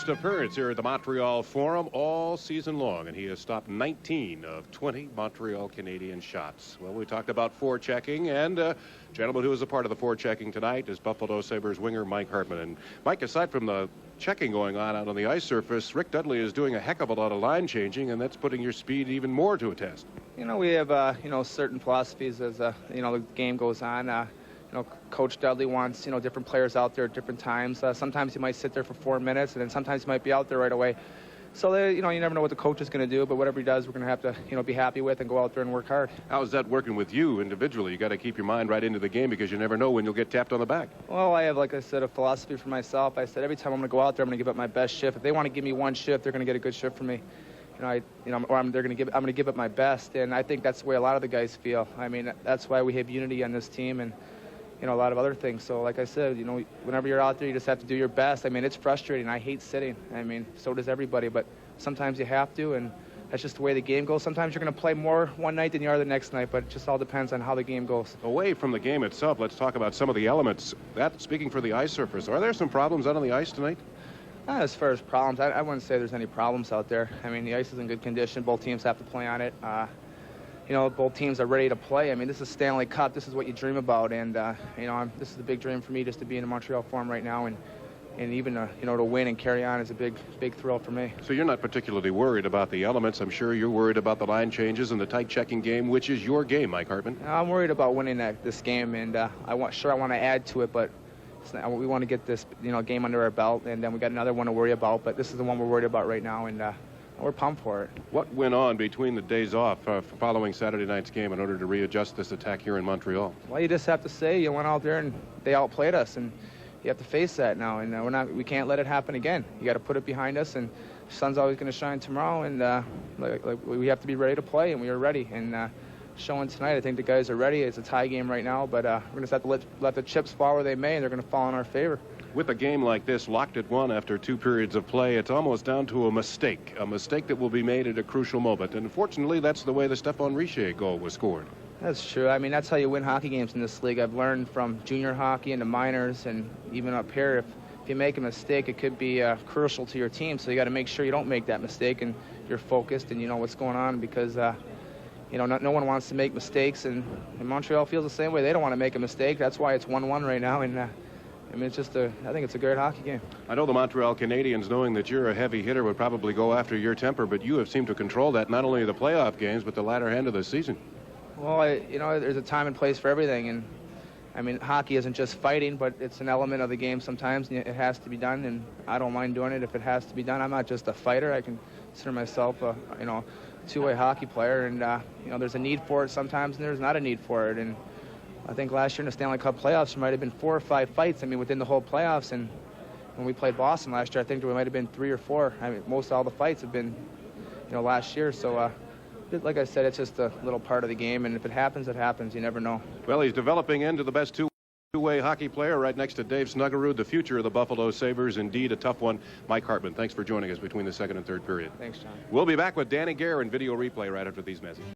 first appearance here at the Montreal Forum all season long, and he has stopped 19 of 20 Montreal Canadiens shots. Well, we talked about forechecking, and gentleman who is a part of the forechecking tonight is Buffalo Sabres winger Mike Hartman. And Mike, aside from the checking going on out on the ice surface, Rick Dudley is doing a heck of a lot of line changing, and that's putting your speed even more to a test. You know, we have certain philosophies as the game goes on. Coach Dudley wants different players out there at different times. Sometimes he might sit there for 4 minutes, and then sometimes he might be out there right away. So you never know what the coach is going to do, but whatever he does, we're going to have to be happy with and go out there and work hard. How's that working with you individually? You got to keep your mind right into the game because you never know when you'll get tapped on the back. Well, I have, like I said, a philosophy for myself. I said every time I'm going to go out there, I'm going to give up my best shift. If they want to give me one shift, they're going to get a good shift from me. I'm going to give up my best, and I think that's the way a lot of the guys feel. I mean, that's why we have unity on this team, and a lot of other things. So like I said, whenever you're out there, you just have to do your best. I mean, it's frustrating. I hate sitting. I mean, so does everybody, but sometimes you have to, and that's just the way the game goes. Sometimes you're going to play more one night than you are the next night, but it just all depends on how the game goes. Away from the game itself, let's talk about some of the elements. Speaking for the ice surface, are there some problems out on the ice tonight? As far as problems, I wouldn't say there's any problems out there. I mean, the ice is in good condition. Both teams have to play on it. Both teams are ready to play. I mean, this is Stanley Cup. This is what you dream about, and this is a big dream for me just to be in the Montreal Forum right now, and even to win and carry on is a big thrill for me. So you're not particularly worried about the elements. I'm sure you're worried about the line changes and the tight checking game, which is your game, Mike Hartman. I'm worried about winning this game, and I want to add to it, but we want to get this game under our belt, and then we got another one to worry about. But this is the one we're worried about right now, and we're pumped for it. What went on between the days off following Saturday night's game in order to readjust this attack here in Montreal? Well, you just have to say you went out there and they outplayed us, and you have to face that now. And we can't let it happen again. You got to put it behind us, and the sun's always going to shine tomorrow. And we have to be ready to play, and we are ready. And showing tonight, I think the guys are ready. It's a tie game right now, but we're going to have to let the chips fall where they may, and they're going to fall in our favor. With a game like this, locked at 1 after 2 periods of play, it's almost down to a mistake that will be made at a crucial moment. And unfortunately, that's the way the Stephane Richer goal was scored. That's true. I mean, that's how you win hockey games in this league. I've learned from junior hockey and the minors, and even up here, if you make a mistake, it could be crucial to your team. So you got to make sure you don't make that mistake, and you're focused and you know what's going on, because no one wants to make mistakes, and Montreal feels the same way. They don't want to make a mistake. That's why it's 1-1 right now, and I mean, I think it's a great hockey game. I know the Montreal Canadiens, knowing that you're a heavy hitter, would probably go after your temper, but you have seemed to control that, not only the playoff games, but the latter end of the season. Well, there's a time and place for everything, and I mean, hockey isn't just fighting, but it's an element of the game sometimes, and it has to be done, and I don't mind doing it if it has to be done. I'm not just a fighter. I consider myself a, two-way hockey player, and there's a need for it sometimes, and there's not a need for it. And I think last year in the Stanley Cup playoffs, there might have been 4 or 5 fights. I mean, within the whole playoffs, and when we played Boston last year, I think there might have been 3 or 4. I mean, most all the fights have been, last year. So, like I said, it's just a little part of the game, and if it happens, it happens. You never know. Well, he's developing into the best two-way hockey player right next to Dave Snuggerud, the future of the Buffalo Sabres. Indeed, a tough one. Mike Hartman, thanks for joining us between the second and third period. Thanks, John. We'll be back with Danny Gare in video replay right after these messages.